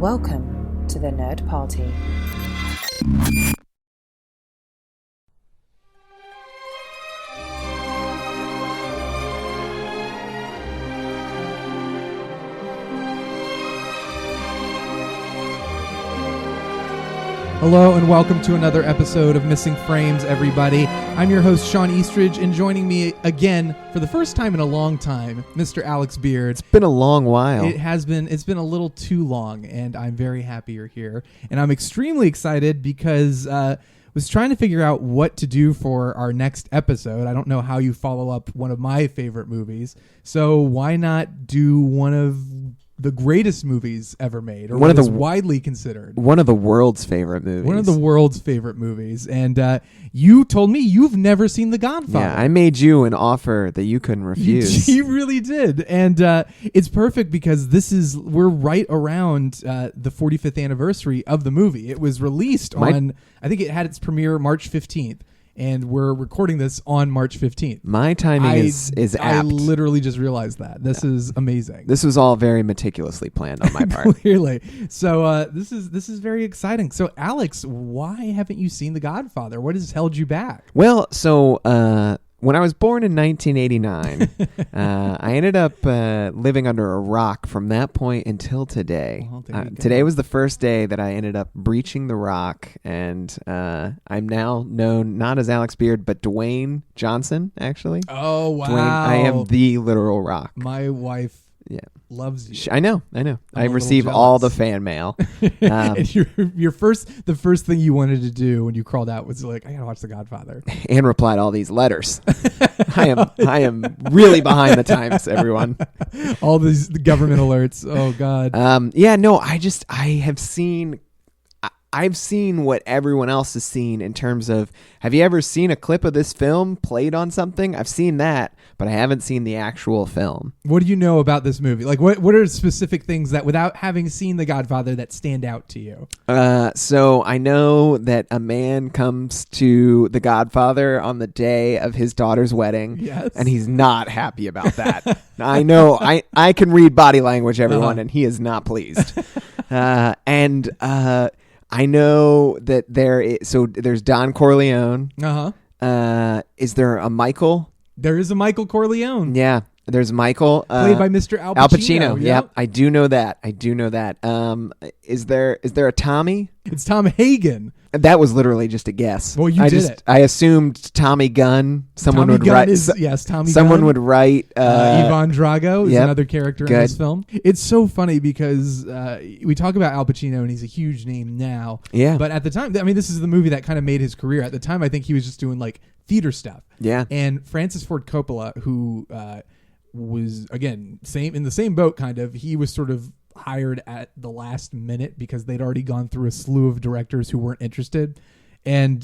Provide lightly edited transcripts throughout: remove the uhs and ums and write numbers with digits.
Welcome to the Nerd Party. Hello and welcome to another episode of Missing Frames, everybody. I'm your host, Shawn Eastridge, and joining me again for the first time in a long time, Mr. Alex Beard. It's been a long while. It's been a little too long, and I'm very happy you're here. And I'm extremely excited because I was trying to figure out what to do for our next episode. I don't know how you follow up one of my favorite movies, so why not do one of the greatest movies ever made, or one of the widely considered one of the world's favorite movies. One of the world's favorite movies. And you told me you've never seen The Godfather. Yeah, I made you an offer that you couldn't refuse. You really did. And it's perfect because we're right around the 45th anniversary of the movie. It was released I think it had its premiere March 15th. And we're recording this on March 15th. My timing is apt. I literally just realized that. This is amazing. This was all very meticulously planned on my part. Clearly. So this is very exciting. So Alex, why haven't you seen The Godfather? What has held you back? Well, so when I was born in 1989, I ended up living under a rock from that point until today. Well, today was the first day that I ended up breaching the rock, and I'm now known not as Alex Beard, but Dwayne Johnson, actually. Oh, wow. Dwayne, I am the literal rock. My wife loves you. I know. I receive all the fan mail. And the first thing you wanted to do when you crawled out was like, I gotta watch The Godfather. And replied all these letters. I am really behind the times, everyone. All these government alerts. Oh God. I've seen what everyone else has seen in terms of, have you ever seen a clip of this film played on something? I've seen that, but I haven't seen the actual film. What do you know about this movie? Like, what are specific things that, without having seen The Godfather, that stand out to you? So I know that a man comes to The Godfather on the day of his daughter's wedding, yes, and he's not happy about that. I know. I can read body language, everyone, and he is not pleased. I know that there's Don Corleone. Is there a Michael? There is a Michael Corleone. Yeah, there's Michael. Played by Mr. Al Pacino. Al Pacino, yep. I do know that. Is there a Tommy? It's Tom Hagen. That was literally just a guess. Well, you did it. I assumed Tommy Gunn. Someone Tommy would Gunn write. Tommy Someone Gunn. would write. Ivan Drago is another character Good. in this film. It's so funny because we talk about Al Pacino and he's a huge name now. Yeah. But at the time, I mean, this is the movie that kind of made his career. At the time, I think he was just doing like theater stuff. Yeah. And Francis Ford Coppola, who was again in the same boat, kind of. He was sort of hired at the last minute because they'd already gone through a slew of directors who weren't interested. And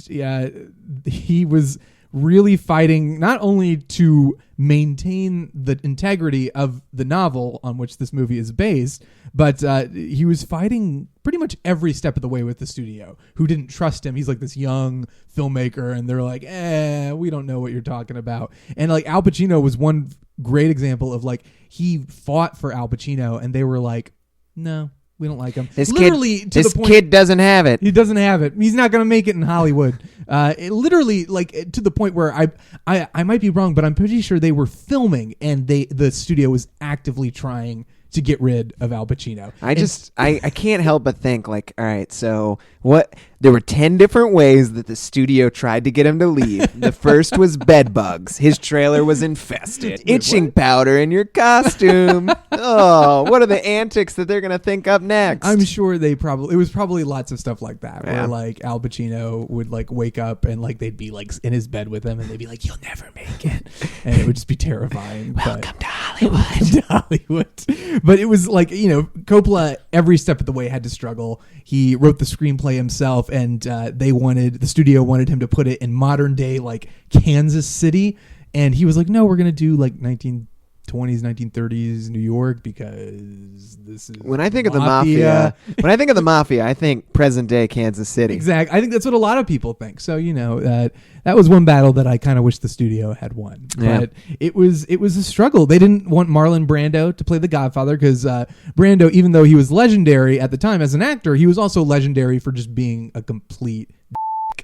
he was really fighting not only to maintain the integrity of the novel on which this movie is based, but he was fighting pretty much every step of the way with the studio, who didn't trust him. He's like this young filmmaker, and they're like, we don't know what you're talking about. And like Al Pacino was one great example of like, he fought for Al Pacino, and they were like, no, we don't like him. This kid doesn't have it. He doesn't have it. He's not going to make it in Hollywood. Literally, like to the point where I might be wrong, but I'm pretty sure they were filming and the studio was actively trying to get rid of Al Pacino. I can't help but think like, all right, so what? There were 10 different ways that the studio tried to get him to leave. The first was bed bugs. His trailer was infested. Itching powder in your costume. Oh, what are the antics that they're going to think up next? I'm sure it was probably lots of stuff like that, where like Al Pacino would like wake up and like they'd be like in his bed with him and they'd be like, you'll never make it. And it would just be terrifying. Welcome to Hollywood. But it was like, Coppola every step of the way had to struggle. He wrote the screenplay himself, and the studio wanted him to put it in modern day like Kansas City, and he was like, no, we're gonna do like 1920s, 1930s New York because this is when I think of the mafia, I think present day Kansas City. Exactly. I think that's what a lot of people think. So, that was one battle that I kind of wish the studio had won. Yeah. But it was a struggle. They didn't want Marlon Brando to play the Godfather because Brando, even though he was legendary at the time as an actor, he was also legendary for just being a complete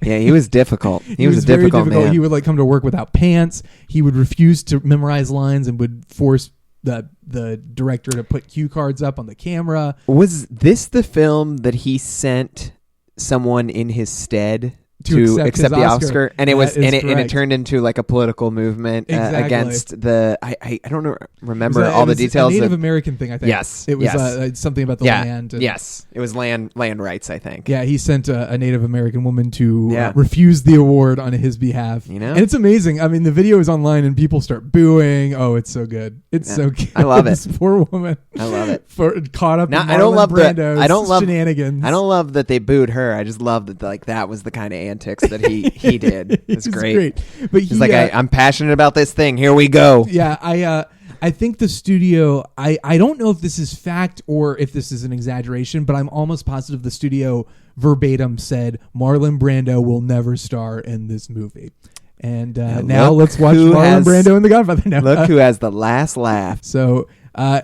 Yeah, he was difficult. He was a very difficult man. He would come to work without pants. He would refuse to memorize lines and would force the director to put cue cards up on the camera. Was this the film that he sent someone in his stead to accept the Oscar? And it was and it turned into like a political movement against the I don't remember all the details. A Native American thing, I think. Yes, it was something about the land. Yes, it was land rights, I think. Yeah, he sent a Native American woman to refuse the award on his behalf. And it's amazing. I mean, the video is online and people start booing. Oh, it's so good. It's so good. I love it. This poor woman. I love it. Caught up. Now, in Brando's shenanigans. I don't love that they booed her. I just love that that was the kind of antics that he did. It's great. But he's like, I'm passionate about this thing. Here we go. Yeah, I think the studio, I don't know if this is fact or if this is an exaggeration, but I'm almost positive the studio verbatim said Marlon Brando will never star in this movie. And now let's watch Marlon Brando in The Godfather. Now, look who has the last laugh. So, I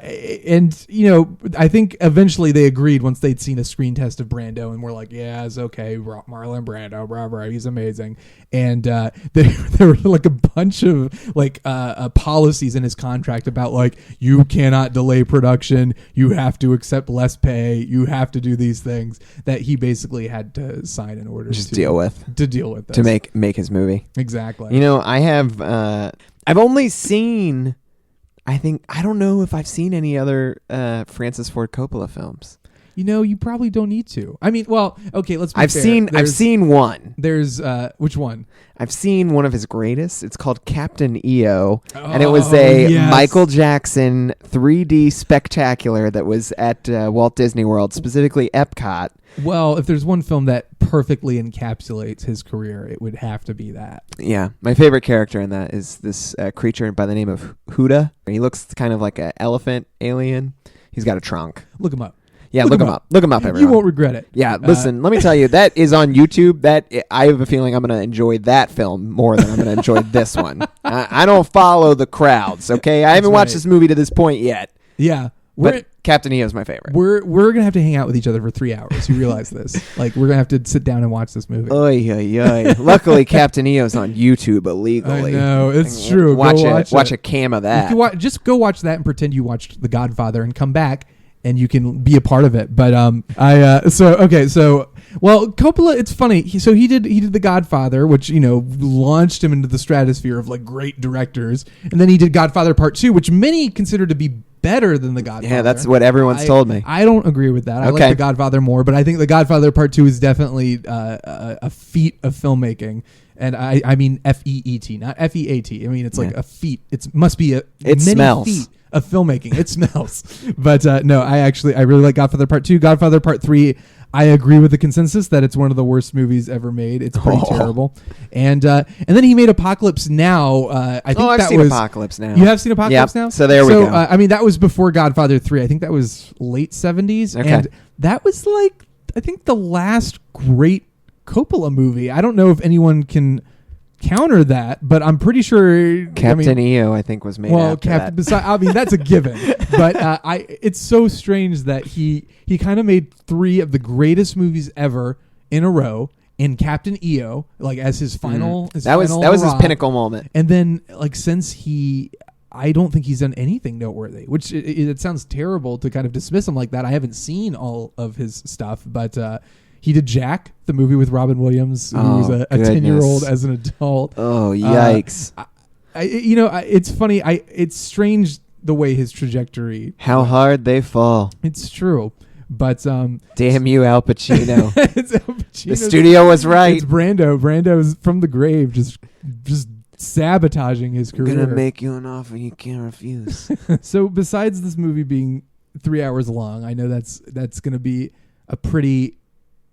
think eventually they agreed once they'd seen a screen test of Brando and were like, yeah, it's okay. Marlon Brando, blah, he's amazing. And there were like a bunch of like policies in his contract about like, you cannot delay production. You have to accept less pay. You have to do these things that he basically had to sign in order to deal with this. To make his movie. Exactly. I've only seen, I don't know if I've seen any other Francis Ford Coppola films. You probably don't need to. I mean, well, okay, let's be fair. I've seen one. There's which one? I've seen one of his greatest. It's called Captain EO, and it was a Michael Jackson 3D spectacular that was at Walt Disney World, specifically Epcot. Well, if there's one film that perfectly encapsulates his career, it would have to be that. Yeah. My favorite character in that is this creature by the name of Huda. He looks kind of like an elephant alien. He's got a trunk. Look him up. Yeah, look him up. Look him up, everyone. You won't regret it. Yeah, listen, let me tell you, that is on YouTube. I have a feeling I'm going to enjoy that film more than I'm going to enjoy this one. I don't follow the crowds, okay? I haven't watched this movie to this point yet. Yeah. But Captain EO is my favorite. We're going to have to hang out with each other for 3 hours. You realize this. Like, we're going to have to sit down and watch this movie. Oy, oy, oy. Luckily, Captain EO's on YouTube illegally. I know, it's true. Watch a cam of that. Just go watch that and pretend you watched The Godfather and come back and you can be a part of it. But Coppola, it's funny. He did The Godfather, which launched him into the stratosphere of like great directors, and then he did Godfather Part 2, which many consider to be better than The Godfather. Yeah, that's what everyone's told me. I don't agree with that. I like The Godfather more, but I think The Godfather Part 2 is definitely a feat of filming. And I mean FEET, not FEAT. I mean, it's like a feat. It must be many smells. feet of filmmaking. It smells. But no, I really like Godfather Part 2. Godfather Part 3, I agree with the consensus that it's one of the worst movies ever made. It's pretty terrible. And then he made Apocalypse Now. I've seen Apocalypse Now. You have seen Apocalypse Now? So there we go. I mean, that was before Godfather 3. I think that was late 70s. Okay. And that was like, I think the last great Coppola movie. I don't know if anyone can counter that, but I'm pretty sure Captain EO I think was made after that. I mean, that's a given. But it's so strange that he kind of made 3 of the greatest movies ever in a row in Captain EO, like as his final. That was his pinnacle moment. And then like since I don't think he's done anything noteworthy, which it sounds terrible to kind of dismiss him like that. I haven't seen all of his stuff, but he did Jack, the movie with Robin Williams, who was a 10-year-old as an adult. Oh, yikes. It's funny. It's strange the way his trajectory. How hard they fall. It's true. But damn you, Al Pacino. It's Al Pacino. The studio was right. It's Brando. Brando's from the grave, just sabotaging his career. I'm going to make you an offer you can't refuse. So besides this movie being 3 hours long, I know that's going to be a pretty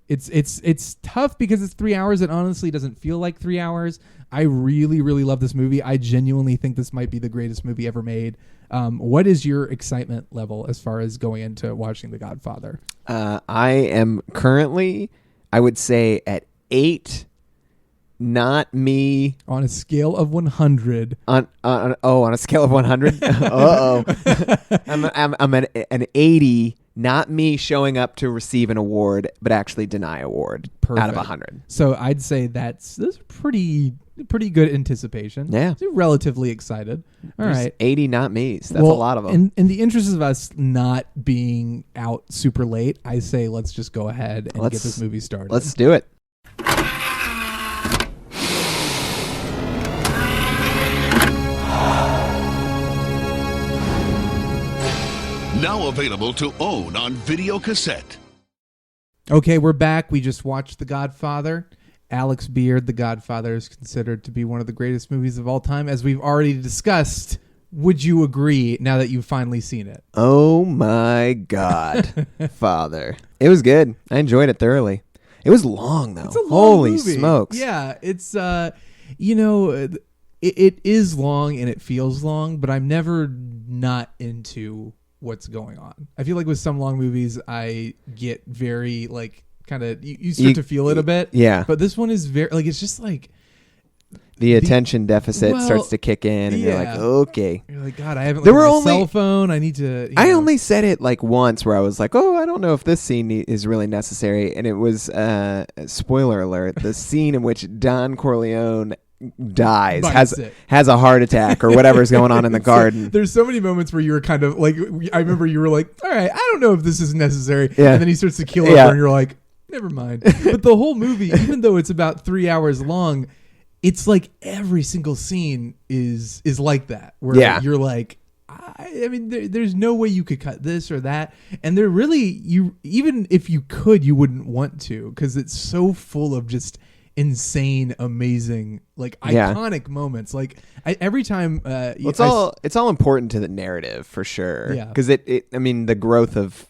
It's tough because it's 3 hours. It honestly doesn't feel like 3 hours. I really, really love this movie. I genuinely think this might be the greatest movie ever made. What is your excitement level as far as going into watching The Godfather? I am currently, I would say, at 8. Not me. On a scale of 100. On a scale of 100. I'm at an 80. Not me showing up to receive an award, but actually deny award. Perfect. Out of 100. So I'd say that's pretty good anticipation. Yeah. So relatively excited. All There's right. 80 not me's. That's a lot of them. In the interest of us not being out super late, I say let's just go ahead and get this movie started. Let's do it. Now available to own on video cassette. Okay, we're back. We just watched The Godfather. Alex Beard, The Godfather, is considered to be one of the greatest movies of all time. As we've already discussed, would you agree now that you've finally seen it? Oh my God, Father. It was good. I enjoyed it thoroughly. It was long, though. It's a long Holy movie. smokes. Yeah, it's, it is long and it feels long, but I'm never not into what's going on. I feel like with some long movies, I get very, like, kind of, you start to feel it a bit. Yeah. But this one is very, like, it's just like... The attention deficit starts to kick in, and you're like, okay. You're like, God, I haven't looked at my cell phone. I need to... I only said it like once where I was like, oh, I don't know if this scene is really necessary. And it was, spoiler alert, the scene in which Don Corleone dies, has a heart attack or whatever's going on in the garden. There's so many moments where you were kind of like, I remember you were like, all right, I don't know if this is necessary. Yeah. And then he starts to keel over and you're like, never mind. But the whole movie, even though it's about 3 hours long, it's like every single scene is like that, where you're like, I mean, there's no way you could cut this or that. And they're really, even if you could, you wouldn't want to, because it's so full of just insane, amazing, like iconic moments. Like every time, it's all important to the narrative for sure. Yeah, because I mean, the growth of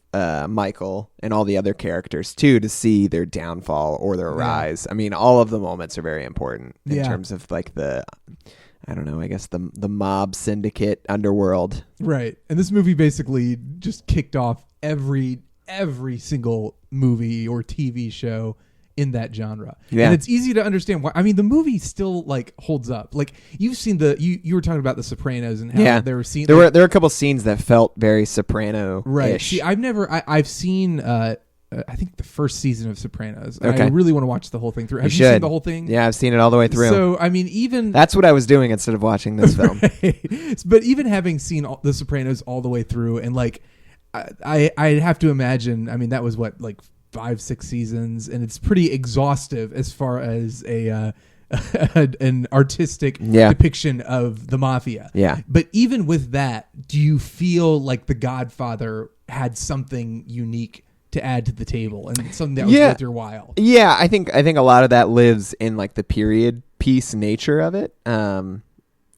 Michael and all the other characters too, to see their downfall or their rise. I mean, all of the moments are very important in terms of like I don't know, I guess the mob syndicate underworld. Right. And this movie basically just kicked off every single movie or TV show in that genre. Yeah. And it's easy to understand why. I mean, the movie still like holds up. Like you've seen you were talking about The Sopranos and how they were seen. There were a couple scenes that felt very Soprano-ish. Right. See, I've seen I think the first season of Sopranos. Okay. I really want to watch the whole thing through. Have you seen the whole thing? Yeah, I've seen it all the way through. So, I mean, even... That's what I was doing instead of watching this film. But even having seen The Sopranos all the way through, and like, I'd have to imagine, I mean, that was what, like 5-6 seasons, and it's pretty exhaustive as far as an artistic depiction of the mafia. Yeah. But even with that, do you feel like The Godfather had something unique to add to the table and something that was worth your while? Yeah, I think a lot of that lives in like the period piece nature of it.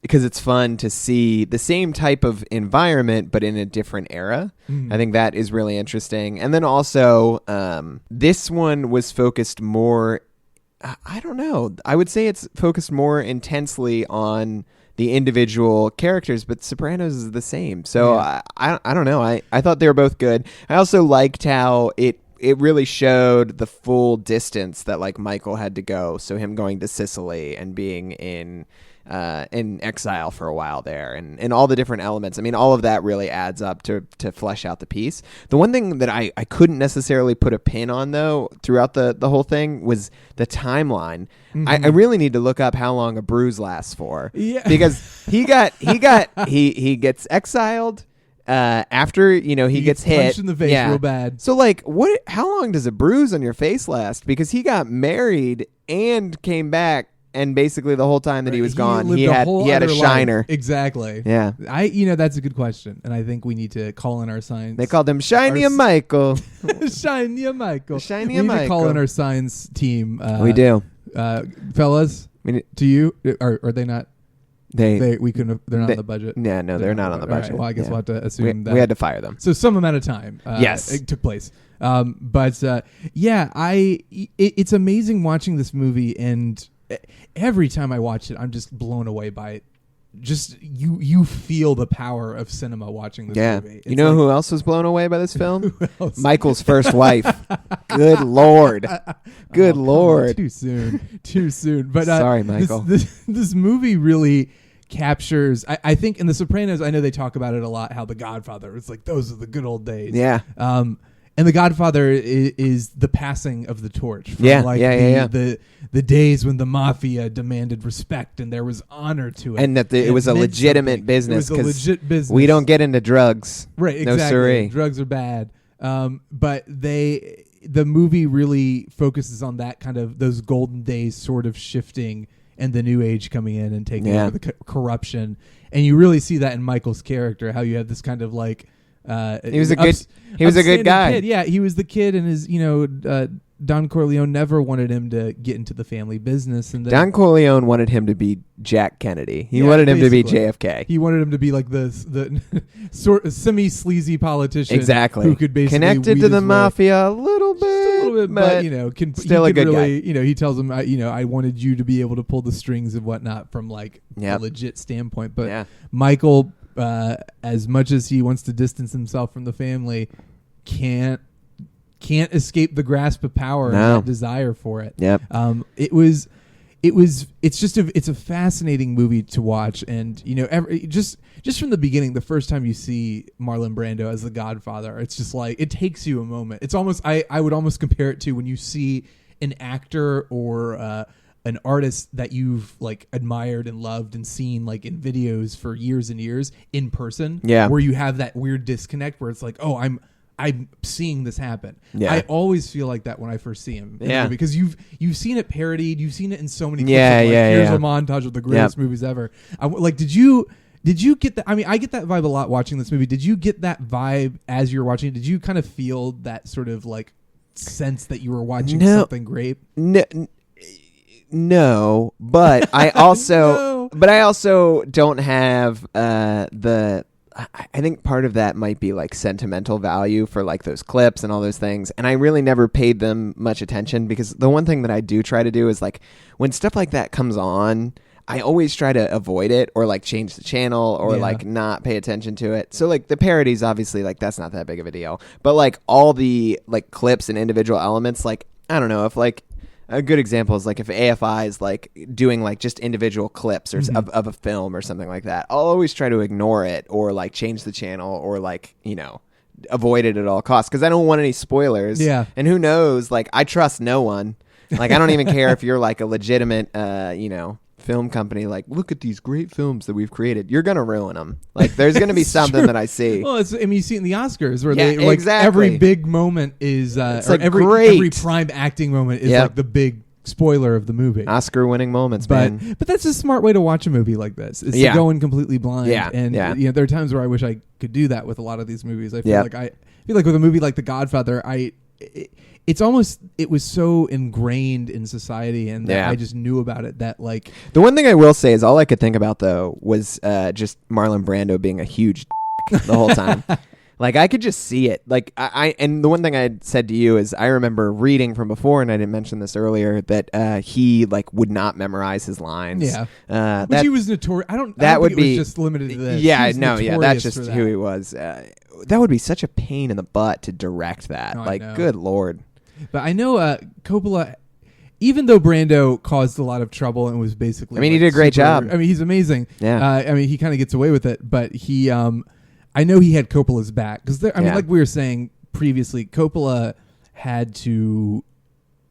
Because it's fun to see the same type of environment, but in a different era. I think that is really interesting. And then also, this one was focused more, I don't know, I would say it's focused more intensely on the individual characters, but Sopranos is the same. So I don't know. I thought they were both good. I also liked how it really showed the full distance that like Michael had to go. So him going to Sicily and being in exile for a while there, and all the different elements. I mean, all of that really adds up to flesh out the piece. The one thing that I couldn't necessarily put a pin on though throughout the whole thing was the timeline. I really need to look up how long a bruise lasts for. Yeah. Because he gets exiled after he gets hit, punched in the face real bad. So like, how long does a bruise on your face last? Because he got married and came back. And basically the whole time that he was gone, he had a shiner. Life. Exactly. Yeah. That's a good question. And I think we need to call in our signs. They called him Shiny and Michael. Shiny and Michael. Shiny we and need Michael. to call in our signs team. We do. Fellas, to you, are they not? They're not on the budget. Yeah, no, they're not on the budget. Right, well, I guess we'll have to assume that we had to fire them. So some amount of time yes. it took place. It's amazing watching this movie, and every time I watch it, I'm just blown away by it. Just you feel the power of cinema watching this movie. It's you know who else was blown away by this film? Who else? Michael's first wife. Good Lord. Good Lord. Too soon. But sorry, Michael. This movie really captures. I think in The Sopranos, I know they talk about it a lot. How The Godfather, it's like those are the good old days. Yeah. And The Godfather is the passing of the torch. From the days when the mafia demanded respect and there was honor to it. And that it was a legitimate business. It was a legit business. We don't get into drugs. Right, exactly. No siree. Drugs are bad. But the movie really focuses on that kind of those golden days sort of shifting and the new age coming in and taking over the corruption. And you really see that in Michael's character, how you have this kind of like... he was a good guy. Kid. Yeah, he was the kid, and his Don Corleone never wanted him to get into the family business. And Don Corleone wanted him to be Jack Kennedy. He wanted him to be JFK. He wanted him to be like the sort of semi-sleazy politician, exactly, who could basically connected to the mafia a little bit, but still a good guy. He tells him, I wanted you to be able to pull the strings and whatnot from like a legit standpoint. But Michael, as much as he wants to distance himself from the family, can't escape the grasp of power and that desire for it. Yep. It's a fascinating movie to watch, and just from the beginning, the first time you see Marlon Brando as the Godfather, it's just like it takes you a moment. It's almost I would almost compare it to when you see an actor or an artist that you've like admired and loved and seen like in videos for years and years in person, where you have that weird disconnect where it's like, oh, I'm seeing this happen. Yeah. I always feel like that when I first see him. Because you've seen it parodied. You've seen it in so many clips. Here's a montage of the greatest movies ever. Did you get that? I mean, I get that vibe a lot watching this movie. Did you get that vibe as you were watching it? Did you kind of feel that sort of like sense that you were watching something great? No, but I also don't have I think part of that might be like sentimental value for like those clips and all those things. And I really never paid them much attention, because the one thing that I do try to do is like when stuff like that comes on, I always try to avoid it or like change the channel or like not pay attention to it. So like the parodies, obviously, like that's not that big of a deal. But like all the like clips and individual elements, like I don't know if like a good example is like if AFI is like doing like just individual clips or of a film or something like that, I'll always try to ignore it or like change the channel or like, avoid it at all costs, because I don't want any spoilers. Yeah. And who knows, like I trust no one. Like I don't even care if you're like a legitimate, film company, like look at these great films that we've created. You're gonna ruin them. Like there's gonna be something that I see. Well, you see it in the Oscars where they like every big moment is like every prime acting moment is like the big spoiler of the movie. Oscar-winning moments, man. But that's a smart way to watch a movie like this. Is to go in completely blind. Yeah. And there are times where I wish I could do that with a lot of these movies. I feel like with a movie like The Godfather, it was so ingrained in society, and that I just knew about it that like the one thing I will say is all I could think about though was just Marlon Brando being a huge the whole time. Like I could just see it. Like and the one thing I said to you is I remember reading from before, and I didn't mention this earlier, that he like would not memorize his lines. Yeah. Which he was notorious. I don't think it was just limited to this. Yeah, that's just who he was. That would be such a pain in the butt to direct that. Good Lord. But I know Coppola, even though Brando caused a lot of trouble and was basically... I mean, he did a great job. I mean, he's amazing. Yeah. He kind of gets away with it, but he... I know he had Coppola's back. Because, like we were saying previously, Coppola had to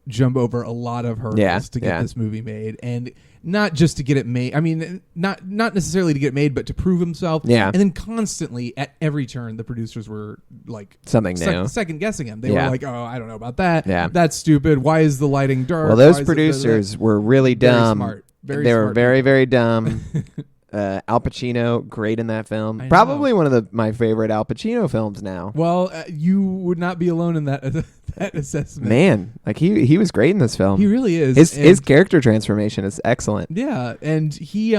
jump over a lot of hurdles to get this movie made. And not just to get it made. I mean, not necessarily to get it made, but to prove himself. Yeah. And then constantly, at every turn, the producers were like... something new. Second guessing him. They were like, oh, I don't know about that. Yeah. That's stupid. Why is the lighting dark? Well, those producers were really dumb. Very smart. They were very, very dumb. Al Pacino, great in that film. Probably one of my favorite Al Pacino films now. Well, you would not be alone in that assessment. Man, like he was great in this film. He really is. His character transformation is excellent. Yeah, and he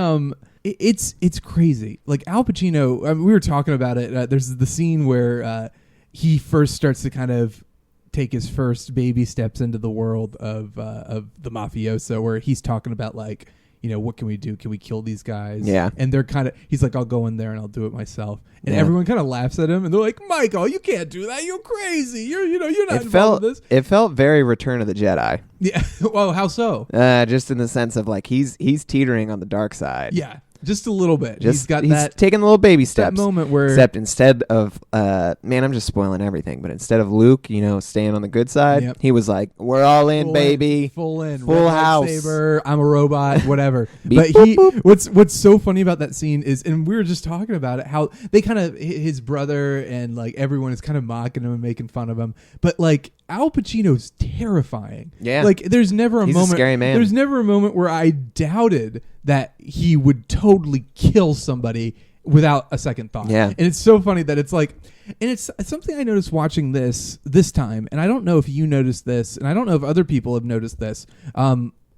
it's crazy. Like Al Pacino, we were talking about it. There's the scene where he first starts to kind of take his first baby steps into the world of the mafioso, where he's talking about like, you know, what can we do? Can we kill these guys? Yeah. And they're kind of, he's like, I'll go in there and I'll do it myself. And Yeah. everyone kind of laughs at him, and they're like, Michael, you can't do that. You're crazy. You're not involved in this. It felt very Return of the Jedi. Yeah. Well, how so? Just in the sense of like he's teetering on the dark side. Yeah. Just a little bit. He's that taking the little baby steps. that moment where, Except instead of man, I'm just spoiling everything. But instead of Luke, you know, staying on the good side, Yep. he was like, "We're all in, baby, full in, full red house. lightsaber, I'm a robot, whatever." Beep, But boop, boop. what's so funny about that scene is, and we were just talking about it, how they kind of, his brother and like everyone is kind of mocking him and making fun of him, but like Al Pacino's terrifying. Yeah. Like there's never a He's a moment. scary man. There's never a moment where I doubted that he would totally kill somebody without a second thought. Yeah. And it's so funny that it's like, and it's something I noticed watching this time, and I don't know if you noticed this, and I don't know if other people have noticed this.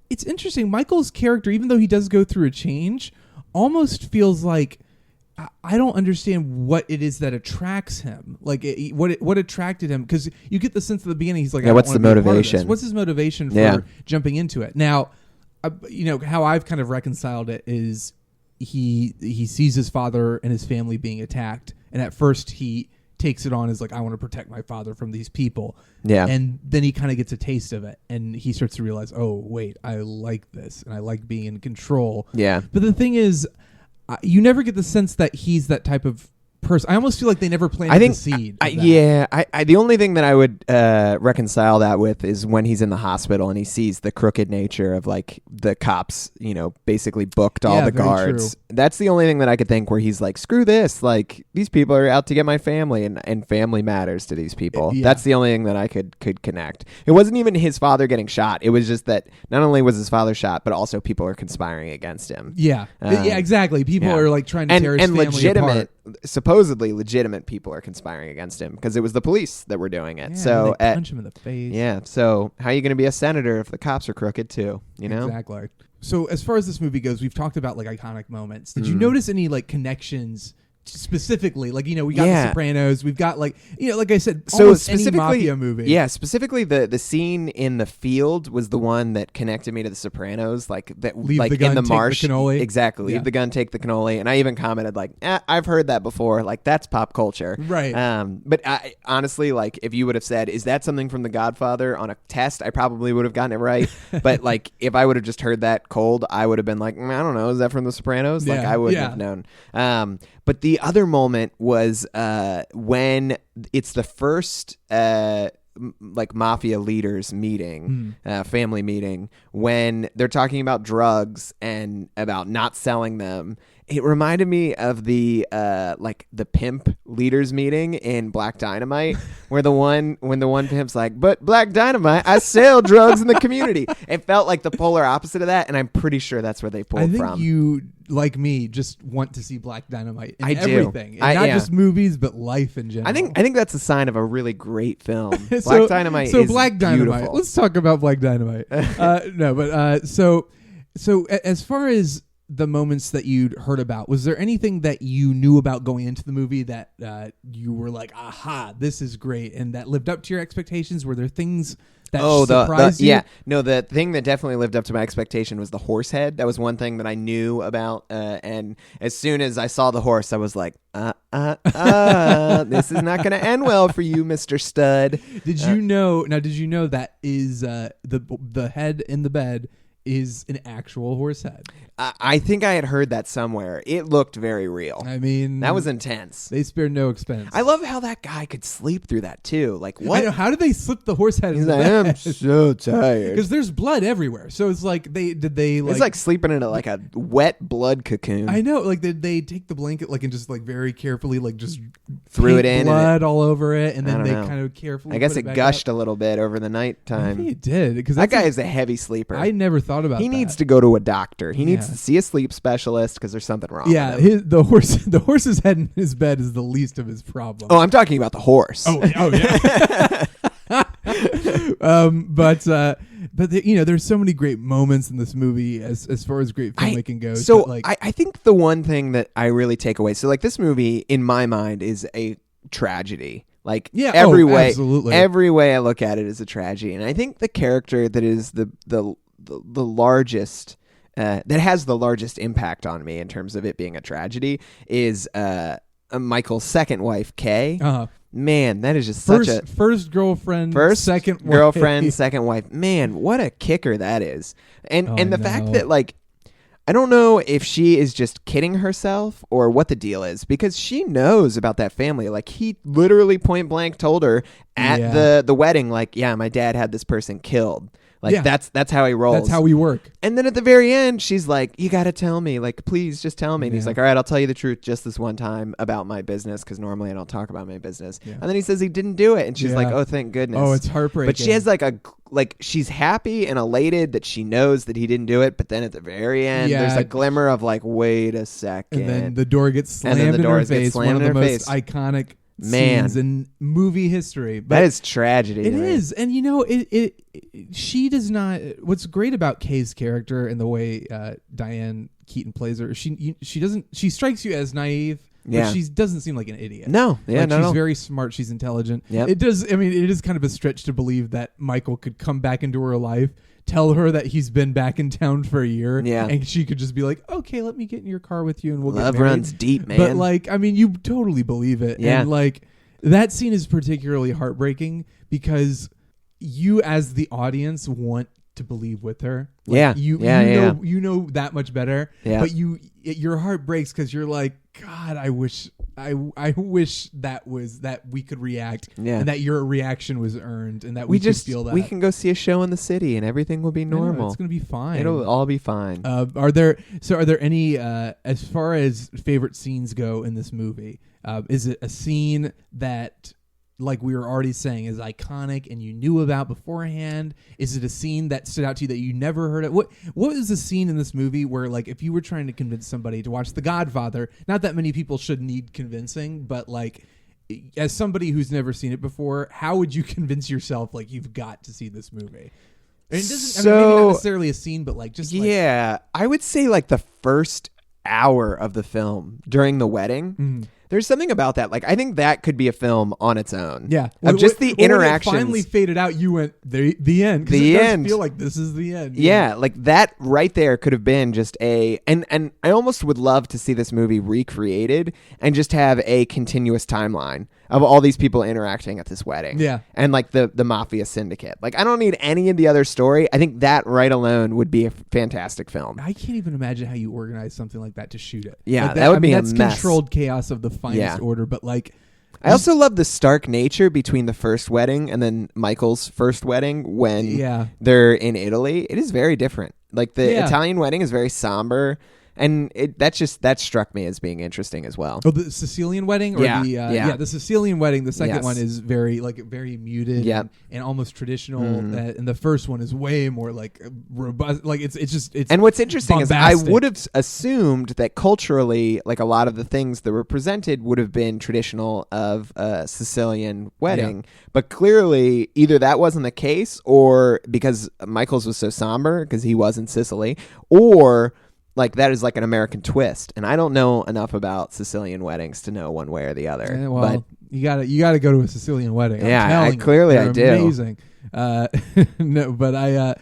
It's interesting. Michael's character, even though he does go through a change, almost feels like I don't understand what it is that attracts him. Like what attracted him, because you get the sense at the beginning he's like, Yeah, I what's don't the wanna be a part of motivation? this. What's his motivation for Yeah. jumping into it? Now, you know how I've kind of reconciled it is he sees his father and his family being attacked, and at first he takes it on as like, I want to protect my father from these people. Yeah. And then he kind of gets a taste of it, and he starts to realize, oh wait, I like this, and I like being in control. Yeah. But the thing is, you never get the sense that he's that type of person. I almost feel like they never planted the seed. of that. Yeah. I the only thing that I would reconcile that with is when he's in the hospital and he sees the crooked nature of like the cops, you know, basically booked all Yeah, the very guards. true. That's the only thing that I could think where he's like, screw this. Like these people are out to get my family, and family matters to these people. Yeah. That's the only thing that I could connect. It wasn't even his father getting shot. It was just that not only was his father shot, but also people are conspiring against him. Yeah. Yeah, exactly. People yeah. are like trying to tear his and family legitimate, apart. supposedly legitimate people are conspiring against him because it was the police that were doing it. Yeah, so they punch him in the face. yeah, so how are you going to be a senator if the cops are crooked too? You know, Exactly. So as far as this movie goes, we've talked about like iconic moments. Did you notice any like connections specifically? Like, you know, we got Yeah. The Sopranos. We've got like, you know, like I said, So almost any specifically, mafia movie. yeah, specifically the scene in the field was the one that connected me to The Sopranos. Like that, Leave like the gun, in the take the marsh, cannoli. exactly. Yeah. Leave the gun, take the cannoli. And I even commented like, I've heard that before. Like that's pop culture, Right. But I honestly, like, if you would have said, "Is that something from The Godfather?" on a test, I probably would have gotten it right. But like, if I would have just heard that cold, I would have been like, I don't know, is that from The Sopranos? Like, Yeah, I wouldn't yeah. have known. But the other moment was when it's the first like mafia leaders meeting, family meeting, when they're talking about drugs and about not selling them. It reminded me of the like the pimp leaders meeting in Black Dynamite, where when the one pimp's like, "But Black Dynamite, I sell drugs in the community." It felt like the polar opposite of that, and I'm pretty sure that's where they pulled I think from. you, like me, just want to see Black Dynamite in I do. everything. And not yeah. just movies, but life in general. I think that's a sign of a really great film. Black So- Dynamite So is Black Dynamite. beautiful. Let's talk about Black Dynamite. So as far as the moments that you'd heard about, was there anything that you knew about going into the movie that you were like, aha, this is great, and that lived up to your expectations? Were there things that surprised you? Yeah. No, the thing that definitely lived up to my expectation was the horse head. That was one thing that I knew about. And as soon as I saw the horse, I was like, this is not going to end well for you, Mr. Stud. Did you know? Now, did you know that is the head in the bed is an actual horse head? I think I had heard that somewhere. It looked very real. I mean, That was intense. they spared no expense. I love how that guy could sleep through that too. Like I what? know, how did they slip the horse head? He's in the like, bed? I'm so tired. Because there's blood everywhere. So it's like It's like sleeping in like a wet blood cocoon. I know, like they take the blanket like and just like very carefully like just Threw paint it in and blood all over it, and I then don't they know. kind of carefully. I guess put it back gushed up. a little bit over the nighttime. Maybe it did because That guy is a heavy sleeper. I never thought about. He that. needs to go to a doctor. He needs Yeah. to see a sleep specialist because there's something wrong. Yeah, with him. the horse's head in his bed is the least of his problems. Oh, I'm talking about the horse. oh yeah. But you know, there's so many great moments in this movie as far as great filmmaking goes. So but, like, I think the one thing that I really take away, so like this movie in my mind is a tragedy. Like Yeah, every way, absolutely. every way I look at it is a tragedy. And I think the character that is the largest, that has the largest impact on me in terms of it being a tragedy is Michael's second wife, Kay. Man, that is just first girlfriend, second girlfriend, wife. second wife. Man, what a kicker that is. And the fact that like, I don't know if she is just kidding herself or what the deal is, because she knows about that family. Like, he literally point blank told her at the wedding, like, yeah, my dad had this person killed. Like, that's how he rolls. That's how we work. And then at the very end, she's like, you got to tell me. Like, please just tell me. And he's like, all right, I'll tell you the truth just this one time about my business, because normally I don't talk about my business. Yeah. And then he says he didn't do it. And she's like, oh, thank goodness. Oh, it's heartbreaking. But she has like she's happy and elated that she knows that he didn't do it. But then at the very end, there's a glimmer of like, wait a second. And then the door gets slammed in her face. One of the most iconic scenes in movie history. But that is tragedy. It is. And you know, she does not. What's great about Kay's character and the way Diane Keaton plays her, she strikes you as naive. But she doesn't seem like an idiot. No, she's very smart. She's intelligent. Yep. It does. I mean, it is kind of a stretch to believe that Michael could come back into her life, tell her that he's been back in town for a year, and she could just be like, "Okay, let me get in your car with you, and we'll Love get married." runs deep, man. But like, I mean, you totally believe it. Yeah. And like, that scene is particularly heartbreaking because you, as the audience, want to believe with her. Like, you know that much better. Yeah. But your heart breaks because you're like, God, I wish that we could react, and that your reaction was earned, and that we could feel that. We can go see a show in the city, and everything will be normal. It's gonna be fine. It'll all be fine. Are there any as far as favorite scenes go in this movie? Is it a scene that, like we were already saying, is iconic and you knew about beforehand? Is it a scene that stood out to you that you never heard of? What is the scene in this movie where, like, if you were trying to convince somebody to watch The Godfather, not that many people should need convincing, but like, as somebody who's never seen it before, how would you convince yourself like you've got to see this movie? And it doesn't, maybe not necessarily a scene, but like just I would say like the first hour of the film during the wedding. Mm-hmm. There's something about that. Like, I think that could be a film on its own. Yeah. Of just the interactions. When it finally faded out, you went, the end. The end. Feel like this is the end. Yeah. Like that right there could have been just and I almost would love to see this movie recreated and just have a continuous timeline of all these people interacting at this wedding. Yeah. And like the mafia syndicate. Like, I don't need any of the other story. I think that right alone would be a fantastic film. I can't even imagine how you organize something like that to shoot it. Yeah. Like that would be a mess. That's controlled chaos of the finest order, but like, I also love the stark nature between the first wedding and then Michael's first wedding when they're in Italy. It is very different. Like the Italian wedding is very somber, and that struck me as being interesting as well. Oh, the Sicilian wedding, or the Sicilian wedding. The second one is very muted and almost traditional, and the first one is way more like robust. Like it's and what's interesting bombastic. Is I would have assumed that culturally, like a lot of the things that were presented would have been traditional of a Sicilian wedding, but clearly either that wasn't the case, or because Michael's was so somber because he was in Sicily, or like that is like an American twist, and I don't know enough about Sicilian weddings to know one way or the other. Well, but you gotta go to a Sicilian wedding. Yeah, I do. Amazing. No, but I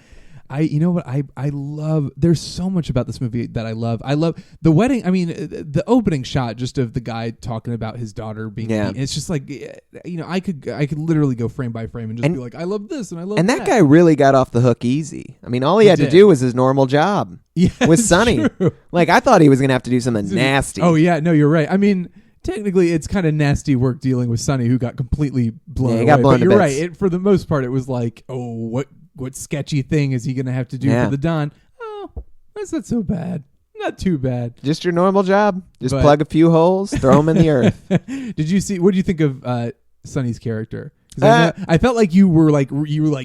you know what I love. There's so much about this movie that I love. I love the wedding. I mean, the opening shot just of the guy talking about his daughter being beaten. It's just like, you know, I could literally go frame by frame and just be like, I love this and I love that. And that guy really got off the hook easy. I mean, all he had to do was his normal job. With Sonny. True. Like, I thought he was gonna have to do something nasty. Oh yeah, no, you're right. I mean, technically, it's kind of nasty work dealing with Sonny, who got completely blown away. Got blown but you're bits. right. For the most part, it was like, oh, what sketchy thing is he going to have to do for the Don? Oh, that's not so bad. Not too bad. Just your normal job. Just plug a few holes, throw them in the earth. What do you think of Sonny's character? I felt like you were like,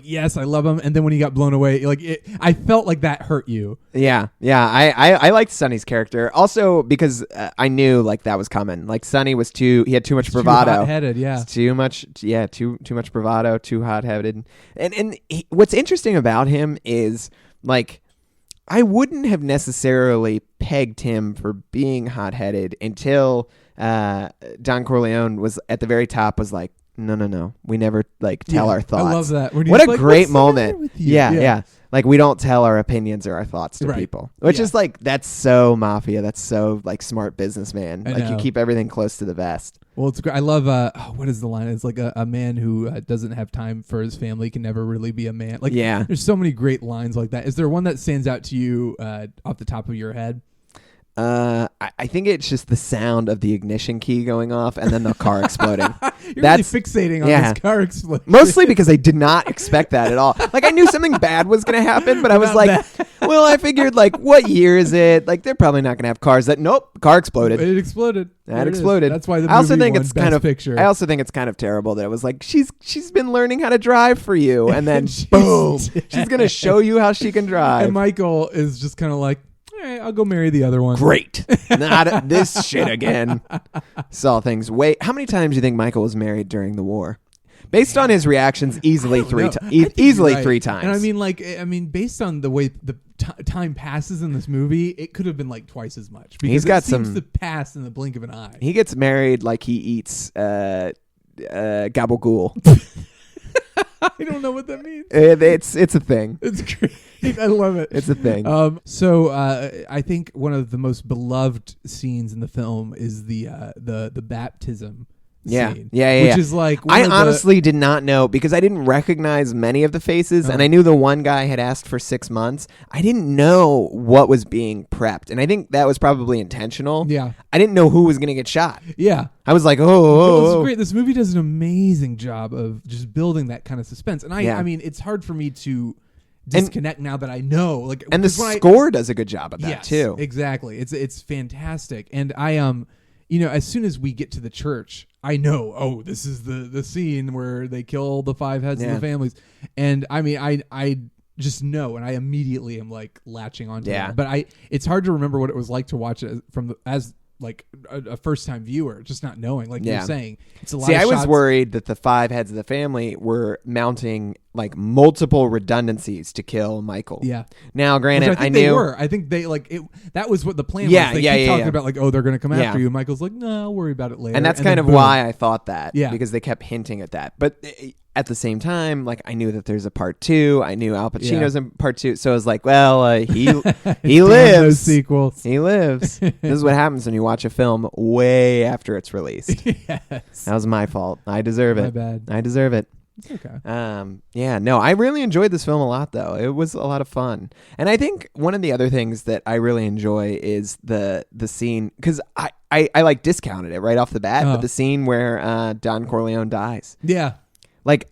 yes, I love him, and then when he got blown away, I felt like that hurt you. Yeah. I liked Sonny's character also because I knew like that was coming. Like Sonny was he had too much bravado. Too hot-headed, too much bravado, too hot-headed. And what's interesting about him is like, I wouldn't have necessarily pegged him for being hot-headed until Don Corleone was at the very top, was like, no. We never like tell our thoughts. I love that. What a great moment. With you? Yeah. Like we don't tell our opinions or our thoughts to people, which is like, that's so mafia. That's so like smart businessman. Like you keep everything close to the vest. Well, it's great. I love, what is the line? It's like a man who doesn't have time for his family can never really be a man. Like, there's so many great lines like that. Is there one that stands out to you off the top of your head? I think it's just the sound of the ignition key going off and then the car exploding. That's really fixating on this car exploding. Mostly because I did not expect that at all. Like I knew something bad was going to happen, but I was like, well, I figured like, what year is it? Like they're probably not going to have cars that. Nope, car exploded. It exploded. That exploded. That's why the movie won Best Picture. I also think it's kind of terrible that it was like she's been learning how to drive for you, and then boom, she's going to show you how she can drive. And Michael is just kind of like, all right, I'll go marry the other one. Great. Not this shit again. Saw things. Wait, how many times do you think Michael was married during the war? Based on his reactions, easily three times. 3 times. And I mean, based on the way the time passes in this movie, it could have been like twice as much. Because he's got it seems to pass in the blink of an eye. He gets married like he eats gabagool. I don't know what that means. It's a thing. It's great. I love it. It's a thing. So I think one of the most beloved scenes in the film is the baptism scene. Which is like I honestly did not know because I didn't recognize many of the faces, and I knew the one guy had asked for 6 months. I didn't know what was being prepped, and I think that was probably intentional. Yeah. I didn't know who was going to get shot. Yeah. I was like, It's great. This movie does an amazing job of just building that kind of suspense, and I mean, it's hard for me to disconnect now that I know. Like, and the score does a good job of that too. Exactly. It's fantastic, and I as soon as we get to the church, I know, this is the scene where they kill the 5 heads of the families. And I mean, I just know, and I immediately am like latching onto it. But it's hard to remember what it was like to watch it as like a first time viewer, just not knowing, like you're saying. It's a lot of I was shots. worried that the 5 heads of the family were mounting like multiple redundancies to kill Michael. Yeah. Now, granted, I knew they were. I think they like it. That was what the plan was. They keep talking about like, they're going to come after you. Michael's like, no, I'll worry about it later. And that's kind of why I thought that. Yeah. Because they kept hinting at that. But at the same time, like I knew that there's a part 2. I knew Al Pacino's in part 2. So I was like, well, he lives. Those sequels. He lives. This is what happens when you watch a film way after it's released. Yes. That was my fault. I deserve it. My bad. I deserve it. It's okay. I really enjoyed this film a lot, though. It was a lot of fun. And I think one of the other things that I really enjoy is the scene, because I like discounted it right off the bat, but the scene where Don Corleone dies. Yeah. Like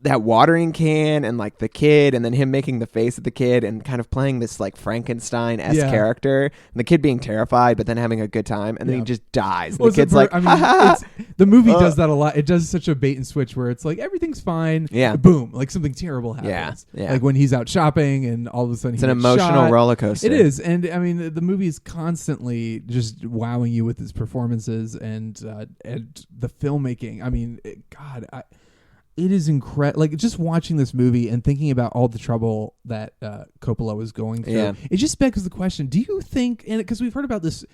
that watering can and like the kid, and then him making the face of the kid and kind of playing this like Frankenstein-esque character, and the kid being terrified but then having a good time, and then he just dies. And the kid's like, the movie does that a lot. It does such a bait and switch where it's like everything's fine, boom, like something terrible happens. Like when he's out shopping and all of a sudden it's an emotional roller coaster. It is. And I mean, the movie is constantly just wowing you with its performances and the filmmaking. I mean, it is incredible. Like just watching this movie and thinking about all the trouble that Coppola was going through, it just begs the question: do you think? And because we've heard about this,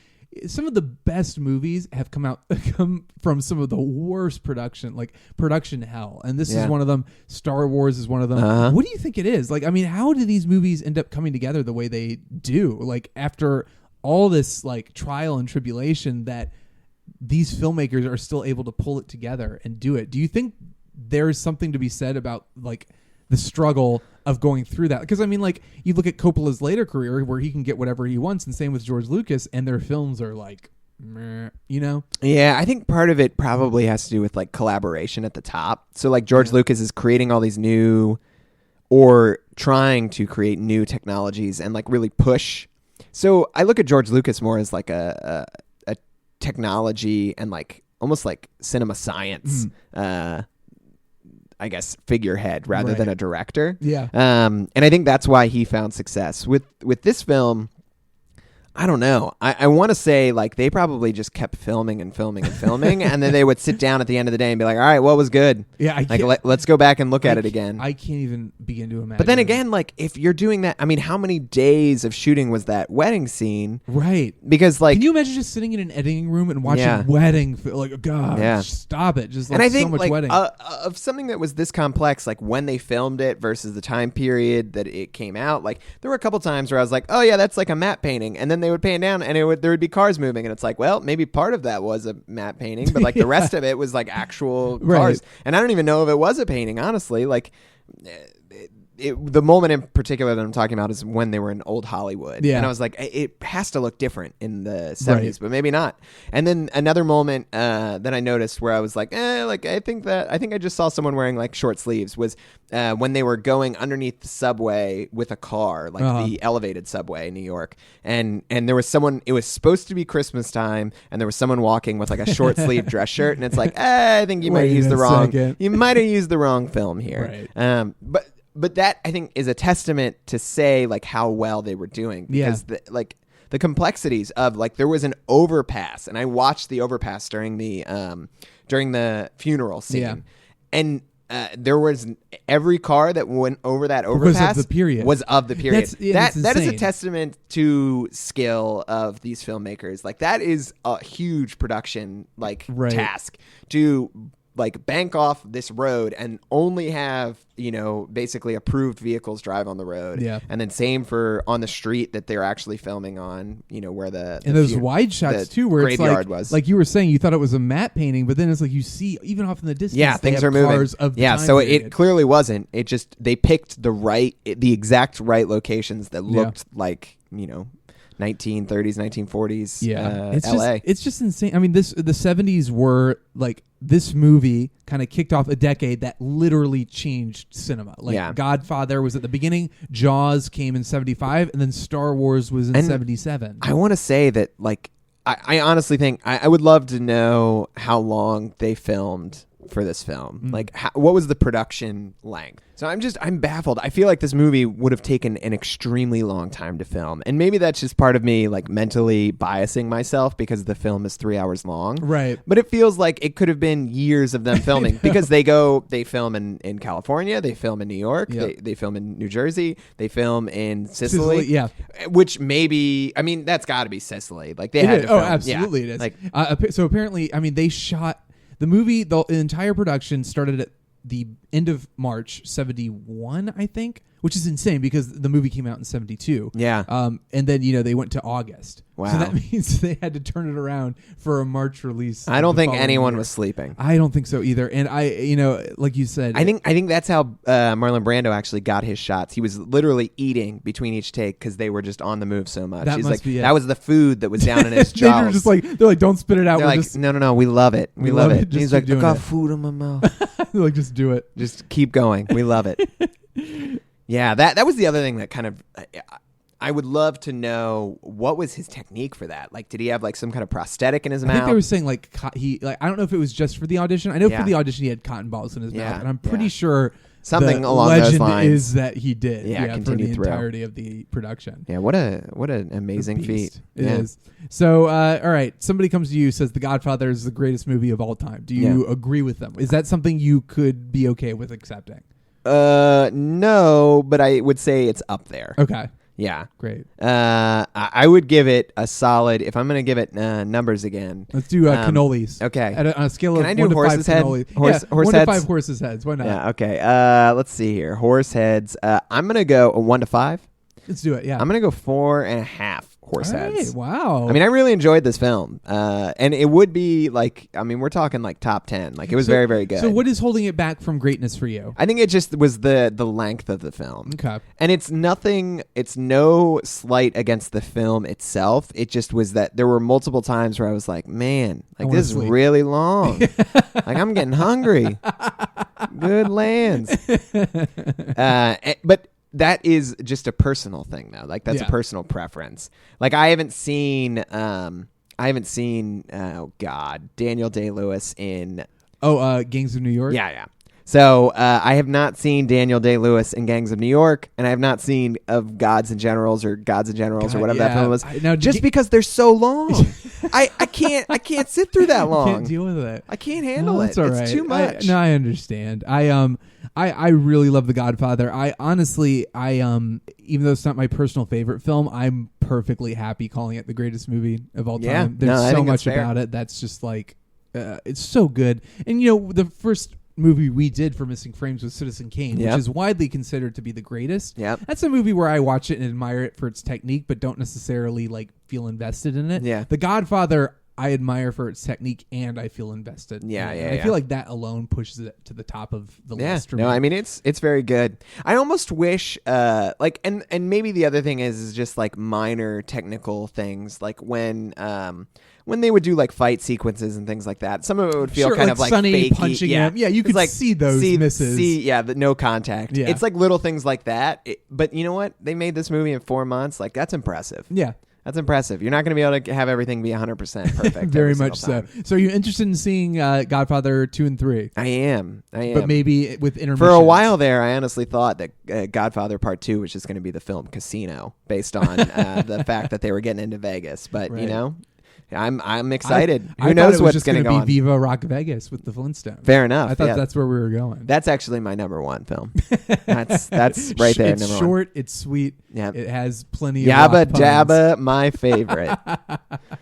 some of the best movies have come from some of the worst production hell, and this is one of them. Star Wars is one of them. What do you think it is? Like, I mean, how do these movies end up coming together the way they do? Like after all this like trial and tribulation, that these filmmakers are still able to pull it together and do it. Do you think there's something to be said about like the struggle of going through that? Because I mean, like you look at Coppola's later career where he can get whatever he wants, and same with George Lucas, and their films are like, meh, Yeah, I think part of it probably has to do with like collaboration at the top. So like George Lucas is creating all these new, or trying to create new technologies and like really push. So I look at George Lucas more as like a technology and like almost like cinema science. I guess figurehead rather than a director. Yeah. And I think that's why he found success with this film. I don't know. I want to say like they probably just kept filming and filming and filming, and then they would sit down at the end of the day and be like, "All right, what was good? Yeah, let's go back and look at it again." I can't even begin to imagine. But then again, like if you're doing that, I mean, how many days of shooting was that wedding scene? Right. Because like, can you imagine just sitting in an editing room and watching wedding? Like, God, stop it! Just like, and I think so much like, wedding. Of something that was this complex, like when they filmed it versus the time period that it came out. Like there were a couple times where I was like, "Oh yeah, that's like a matte painting," and then they would pan down and there would be cars moving, and it's like, well, maybe part of that was a matte painting, but like the rest of it was like actual cars, and I don't even know if it was a painting, honestly. Like the moment in particular that I'm talking about is when they were in old Hollywood, and I was like, it has to look different in the 70s, but maybe not. And then another moment that I noticed where I was like, I think I just saw someone wearing like short sleeves was when they were going underneath the subway with a car, like the elevated subway in New York, and there was someone. It was supposed to be Christmas time, and there was someone walking with like a short sleeve dress shirt, and it's like, I think you might use the wrong. You might have used the wrong film here, But that, I think, is a testament to say like how well they were doing, because the complexities of like there was an overpass, and I watched the overpass during the funeral scene, and there was every car that went over that overpass was of the period. That is a testament to skill of these filmmakers. Like that is a huge production task to like bank off this road and only have, basically approved vehicles drive on the road. Yeah. And then same for on the street that they're actually filming on, where those wide shots too, where it's like you were saying, you thought it was a matte painting, but then it's like you see even off in the distance, things are moving. So it clearly wasn't. It just, they picked the exact right locations that looked like, 1930s, 1940s, LA. It's just insane. I mean, the 70s were like, this movie kind of kicked off a decade that literally changed cinema. Like Godfather was at the beginning, Jaws came in 75, and then Star Wars was in 77. I want to say that like, I honestly think I would love to know how long they filmed for this film. Like what was the production length? So I'm baffled. I feel like this movie would have taken an extremely long time to film, and maybe that's just part of me like mentally biasing myself because the film is 3 hours long, right? But it feels like it could have been years of them filming because they film in California, they film in New York, they film in New Jersey, they film in Sicily, which maybe, I mean, that's got to be Sicily. Like they had to film. Absolutely it is. Like so apparently, I mean, they shot the movie. The entire production started at the end of March 71, I think, which is insane because the movie came out in 72. Yeah. And then, they went to August. Wow. So that means they had to turn it around for a March release. I don't think anyone was sleeping. I don't think so either. And like you said, I think that's how Marlon Brando actually got his shots. He was literally eating between each take because they were just on the move so much. He's like, that was the food that was down in his jaws. They were just like, they're like, don't spit it out. They're like, no, we love it. We love it. He's like, I got food in my mouth. They're like, just do it. Just keep going. We love it. Yeah, that was the other thing that kind of, I would love to know what was his technique for that. Like, did he have like some kind of prosthetic in his mouth? I think they were saying I don't know if it was just for the audition. I know for the audition he had cotton balls in his mouth, and I'm pretty sure something along those lines is that he did. For the entirety of the production. Yeah, what an amazing feat it is. So, all right, somebody comes to you, says The Godfather is the greatest movie of all time. Do you agree with them? Is that something you could be okay with accepting? No, but I would say it's up there. Okay. Yeah. Great. I would give it a solid, if I'm going to give it numbers again. Let's do cannolis. Okay. On a scale of 1 to 5 horse's head? Horse 1 heads? to 5 horses' heads. Why not? Yeah, okay. Let's see here. Horse heads. I'm going to go a 1 to 5. Let's do it, yeah. I'm going to go 4.5 horse heads. Wow. I mean, I really enjoyed this film. And it would be like, I mean, we're talking like top 10. Like, it was very, very good. So what is holding it back from greatness for you? I think it just was the length of the film. Okay. And it's no slight against the film itself. It just was that there were multiple times where I was like, man, like this is really long. Like, I'm getting hungry. Good lands. But that is just a personal thing, though. Like, that's a personal preference. Like, I haven't seen Daniel Day-Lewis in... Gangs of New York? Yeah. So I have not seen Daniel Day-Lewis in Gangs of New York, and I have not seen of Gods and Generals or whatever that film was. Just because they're so long, I can't sit through that long. Can't deal with it. I can't handle it. It's all right. It's too much. I understand. I really love The Godfather. Even though it's not my personal favorite film, I'm perfectly happy calling it the greatest movie of all time. There's so much about it that's just like it's so good. And the first movie we did for Missing Frames was Citizen Kane, which is widely considered to be the greatest. That's a movie where I watch it and admire it for its technique, but don't necessarily like feel invested in it. The Godfather I admire for its technique and I feel invested. I feel like that alone pushes it to the top of the list. No, I mean it's very good. I almost wish and maybe the other thing is just like minor technical things, like when they would do like fight sequences and things like that. Some of it would feel kind of like Sonny fakey. punching him. Yeah, you could like see those misses. The no contact. It's like little things like that. But you know what? They made this movie in 4 months. Like that's impressive. Yeah. That's impressive. You're not going to be able to have everything be 100% perfect. Very much so. So are you interested in seeing Godfather 2 and 3? I am. But maybe with intermissions. For a while there, I honestly thought that Godfather Part 2 was just going to be the film Casino, based on the fact that they were getting into Vegas. But, I'm excited. Who knows what's going to go on? Viva Rock Vegas with the Flintstones. Fair enough. I thought that's where we were going. That's actually my number one film. That's right there. It's short. It's sweet. Yeah. It has plenty Yabba of Jabba, my favorite.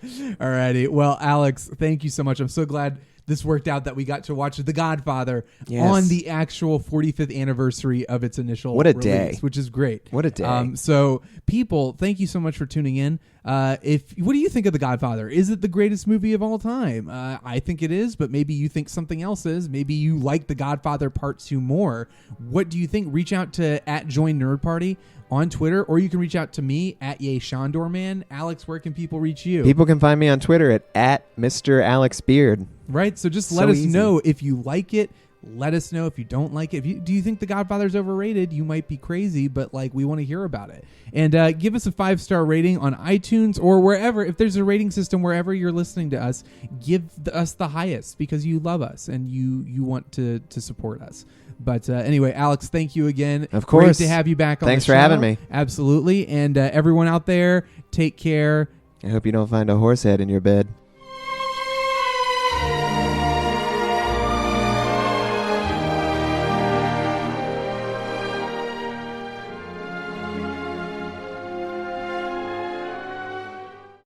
Alrighty. Well, Alex, thank you so much. I'm so glad this worked out that we got to watch The Godfather on the actual 45th anniversary of its initial release, day, which is great. What a day. So people, thank you so much for tuning in. What do you think of The Godfather? Is it the greatest movie of all time? I think it is, but maybe you think something else is. Maybe you like The Godfather Part 2 more. What do you think? Reach out to @JoinNerdParty on Twitter, or you can reach out to me @YayShondorman. Alex, where can people reach you? People can find me on Twitter at Mr. Alex Beard. Right, so just let us know if you like it. Let us know if you don't like it. Do you think The Godfather's overrated? You might be crazy, but we want to hear about it. And give us a 5-star rating on iTunes or wherever. If there's a rating system wherever you're listening to us, give us the highest because you love us and you want to support us. But anyway, Alex, thank you again. Of course. Great to have you back on the show. Thanks for having me. Absolutely. And everyone out there, take care. I hope you don't find a horse head in your bed.